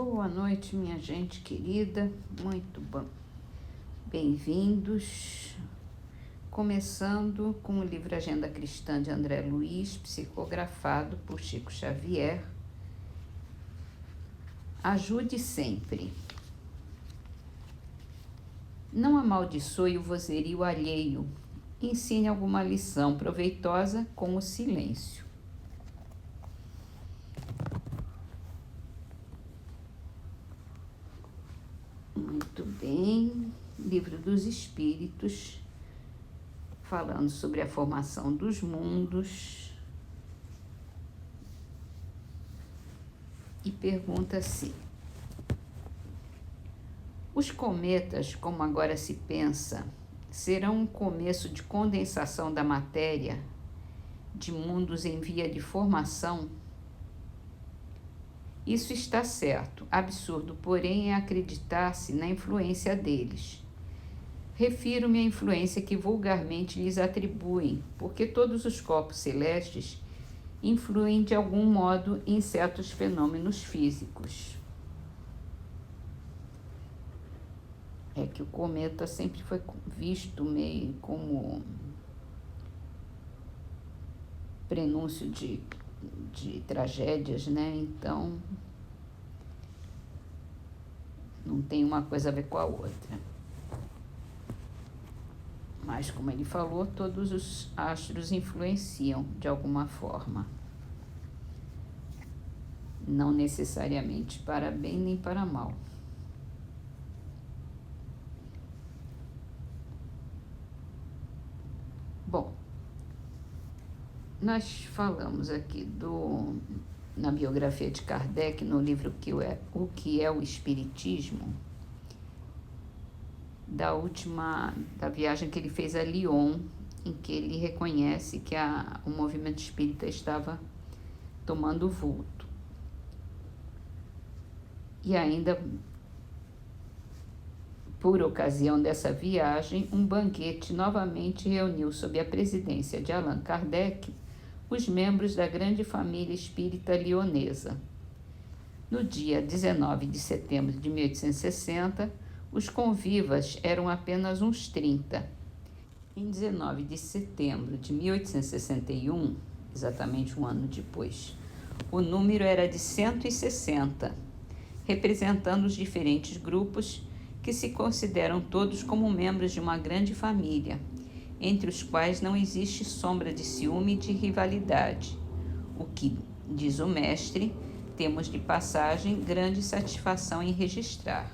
Boa noite, minha gente querida, muito bom. Bem-vindos. Começando com o livro Agenda Cristã de André Luiz, psicografado por Chico Xavier. Ajude sempre. Não amaldiçoe o vozerio alheio. Ensine alguma lição proveitosa com o silêncio. Muito bem, Livro dos Espíritos, falando sobre a formação dos mundos. E pergunta assim: os cometas, como agora se pensa, serão um começo de condensação da matéria, de mundos em via de formação? Isso está certo. Absurdo, porém, é acreditar-se na influência deles. Refiro-me à influência que vulgarmente lhes atribuem, porque todos os corpos celestes influem de algum modo em certos fenômenos físicos. É que o cometa sempre foi visto meio como prenúncio de tragédias, né? Então, não tem uma coisa a ver com a outra. Mas, como ele falou, todos os astros influenciam de alguma forma. Não necessariamente para bem nem para mal. Bom, nós falamos aqui na biografia de Kardec, no livro O que é o Espiritismo, da viagem que ele fez a Lyon, em que ele reconhece que o movimento espírita estava tomando vulto. E ainda, por ocasião dessa viagem, um banquete novamente reuniu sob a presidência de Allan Kardec os membros da grande família espírita lionesa. No dia 19 de setembro de 1860, os convivas eram apenas uns 30. Em 19 de setembro de 1861, exatamente um ano depois, o número era de 160, representando os diferentes grupos que se consideram todos como membros de uma grande família, entre os quais não existe sombra de ciúme e de rivalidade, o que, diz o mestre, temos de passagem grande satisfação em registrar.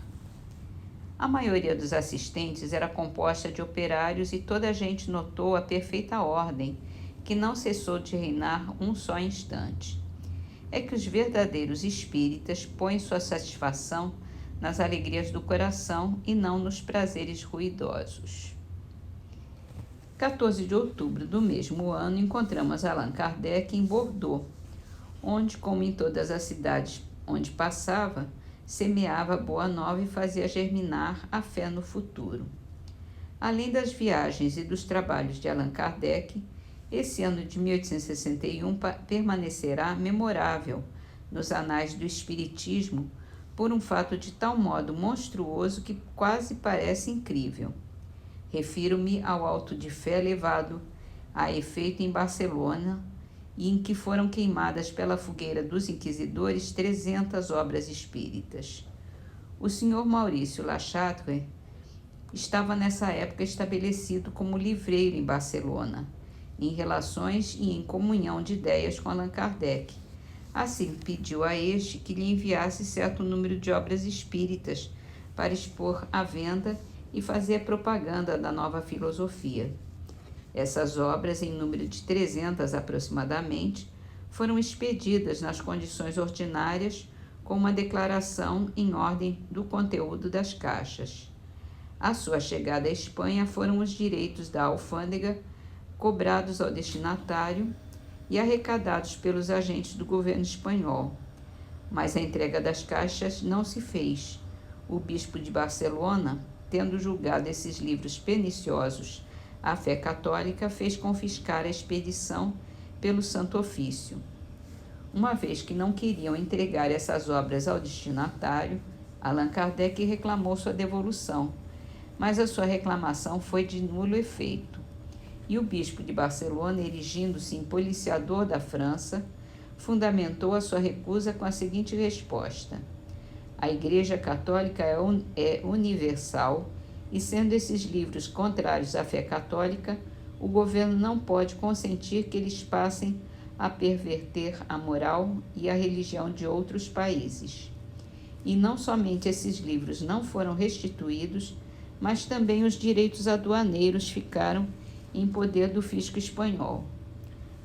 A maioria dos assistentes era composta de operários e toda a gente notou a perfeita ordem, que não cessou de reinar um só instante. É que os verdadeiros espíritas põem sua satisfação nas alegrias do coração e não nos prazeres ruidosos. 14 de outubro do mesmo ano, encontramos Allan Kardec em Bordeaux, onde, como em todas as cidades onde passava, semeava boa nova e fazia germinar a fé no futuro. Além das viagens e dos trabalhos de Allan Kardec, esse ano de 1861 permanecerá memorável nos anais do Espiritismo por um fato de tal modo monstruoso que quase parece incrível. Refiro-me ao auto de fé levado a efeito em Barcelona e em que foram queimadas pela fogueira dos inquisidores 300 obras espíritas. O senhor Maurício Lachatre estava nessa época estabelecido como livreiro em Barcelona, em relações e em comunhão de ideias com Allan Kardec. Assim, pediu a este que lhe enviasse certo número de obras espíritas para expor à venda e fazer propaganda da nova filosofia. Essas obras, em número de 300 aproximadamente, foram expedidas nas condições ordinárias com uma declaração em ordem do conteúdo das caixas. À sua chegada à Espanha foram os direitos da alfândega cobrados ao destinatário e arrecadados pelos agentes do governo espanhol. Mas a entrega das caixas não se fez. O bispo de Barcelona, tendo julgado esses livros perniciosos à fé católica, fez confiscar a expedição pelo Santo Ofício. Uma vez que não queriam entregar essas obras ao destinatário, Allan Kardec reclamou sua devolução, mas a sua reclamação foi de nulo efeito. E o bispo de Barcelona, erigindo-se em policiador da França, fundamentou a sua recusa com a seguinte resposta: a Igreja Católica é universal e, sendo esses livros contrários à fé católica, o governo não pode consentir que eles passem a perverter a moral e a religião de outros países. E não somente esses livros não foram restituídos, mas também os direitos aduaneiros ficaram em poder do fisco espanhol.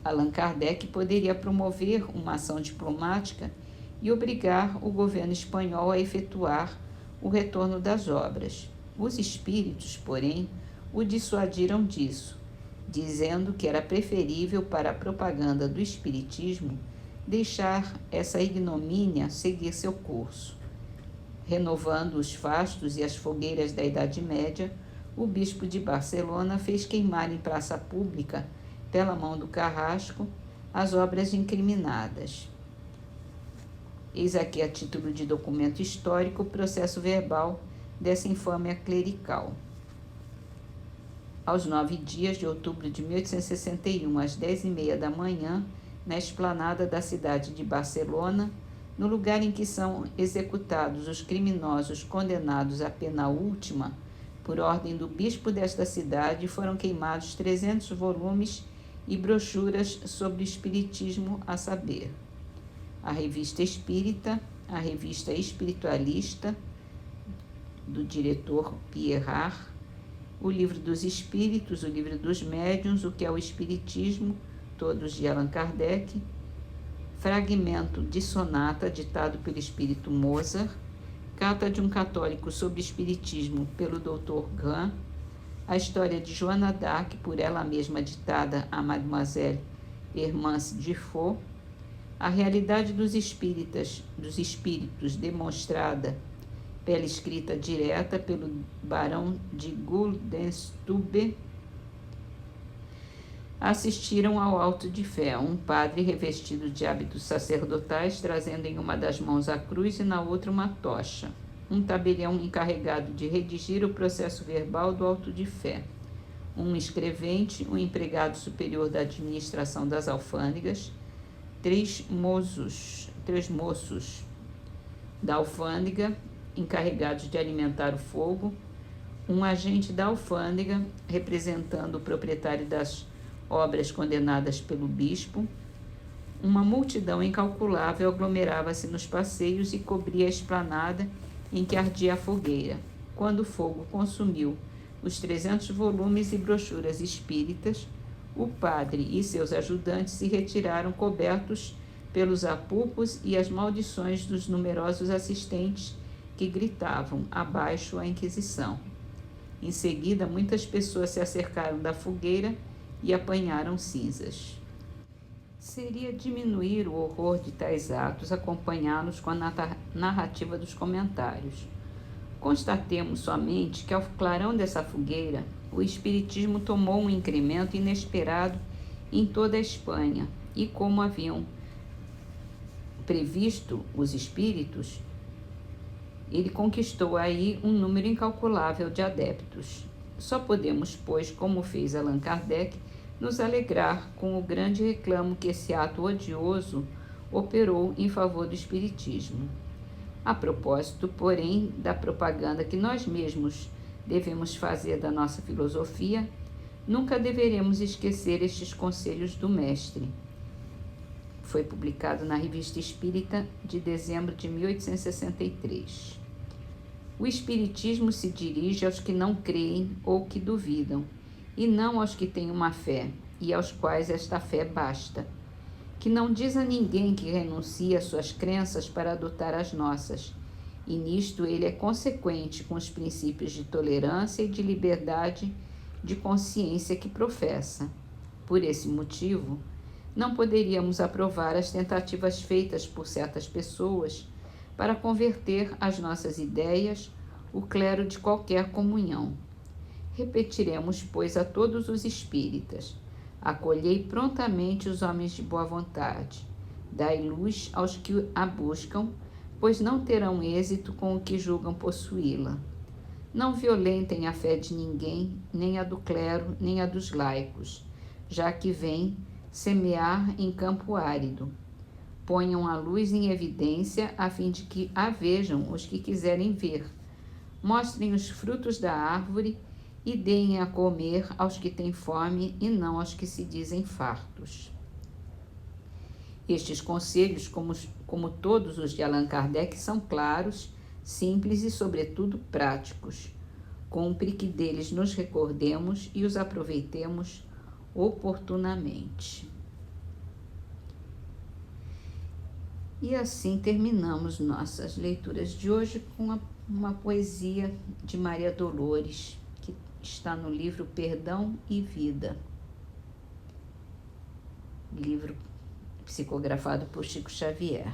Allan Kardec poderia promover uma ação diplomática e obrigar o governo espanhol a efetuar o retorno das obras. Os espíritos, porém, o dissuadiram disso, dizendo que era preferível para a propaganda do espiritismo deixar essa ignomínia seguir seu curso. Renovando os fastos e as fogueiras da Idade Média, o bispo de Barcelona fez queimar em praça pública, pela mão do carrasco, as obras incriminadas. Eis aqui, a título de documento histórico, o processo verbal dessa infâmia clerical. Aos 9 dias de outubro de 1861, às 10h30 da manhã, na esplanada da cidade de Barcelona, no lugar em que são executados os criminosos condenados à pena última, por ordem do bispo desta cidade, foram queimados 300 volumes e brochuras sobre o espiritismo, a saber: a Revista Espírita, a Revista Espiritualista, do diretor Pierrat, o Livro dos Espíritos, o Livro dos Médiuns, o que é o Espiritismo, todos de Allan Kardec, fragmento de sonata ditado pelo espírito Mozart, Carta de um Católico sobre Espiritismo pelo Dr. Gahn, a história de Joana d'Arc, por ela mesma ditada a Mademoiselle Hermance Dufault, a realidade dos espíritos demonstrada pela escrita direta pelo Barão de Guldensstube, assistiram ao auto de fé, um padre revestido de hábitos sacerdotais, trazendo em uma das mãos a cruz e na outra uma tocha, um tabelião encarregado de redigir o processo verbal do auto de fé, um escrevente, um empregado superior da administração das alfândegas, três moços da alfândega encarregados de alimentar o fogo, um agente da alfândega representando o proprietário das obras condenadas pelo bispo. Uma multidão incalculável aglomerava-se nos passeios e cobria a esplanada em que ardia a fogueira, quando o fogo consumiu os 300 volumes e brochuras espíritas. O padre e seus ajudantes se retiraram cobertos pelos apupos e as maldições dos numerosos assistentes que gritavam abaixo a Inquisição. Em seguida, muitas pessoas se acercaram da fogueira e apanharam cinzas. Seria diminuir o horror de tais atos acompanhá-los com a narrativa dos comentários. Constatemos somente que, ao clarão dessa fogueira, o espiritismo tomou um incremento inesperado em toda a Espanha e, como haviam previsto os espíritos, ele conquistou aí um número incalculável de adeptos. Só podemos, pois, como fez Allan Kardec, nos alegrar com o grande reclamo que esse ato odioso operou em favor do espiritismo. A propósito, porém, da propaganda que nós mesmos devemos fazer da nossa filosofia, nunca deveremos esquecer estes conselhos do mestre. Foi publicado na Revista Espírita de dezembro de 1863. O espiritismo se dirige aos que não creem ou que duvidam, e não aos que têm uma fé, e aos quais esta fé basta, que não diz a ninguém que renuncie às suas crenças para adotar as nossas, e nisto ele é consequente com os princípios de tolerância e de liberdade de consciência que professa. Por esse motivo, não poderíamos aprovar as tentativas feitas por certas pessoas para converter às nossas ideias o clero de qualquer comunhão. Repetiremos, pois, a todos os espíritas: acolhei prontamente os homens de boa vontade, Dai luz aos que a buscam, pois não terão êxito com o que julgam possuí-la. Não violentem a fé de ninguém, nem a do clero, nem a dos laicos, já que vem semear em campo árido. Ponham a luz em evidência, a fim de que a vejam os que quiserem ver. Mostrem os frutos da árvore e deem a comer aos que têm fome e não aos que se dizem fartos. Estes conselhos, como todos os de Allan Kardec, são claros, simples e, sobretudo, práticos. Cumpre que deles nos recordemos e os aproveitemos oportunamente. E assim terminamos nossas leituras de hoje com uma poesia de Maria Dolores, que está no livro Perdão e Vida, livro psicografado por Chico Xavier.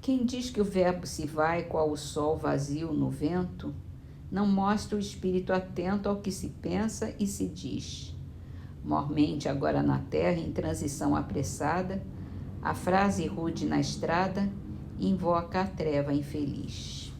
Quem diz que o verbo se vai qual o sol vazio no vento, não mostra o espírito atento ao que se pensa e se diz. Mormente agora na terra, em transição apressada, a frase rude na estrada invoca a treva infeliz.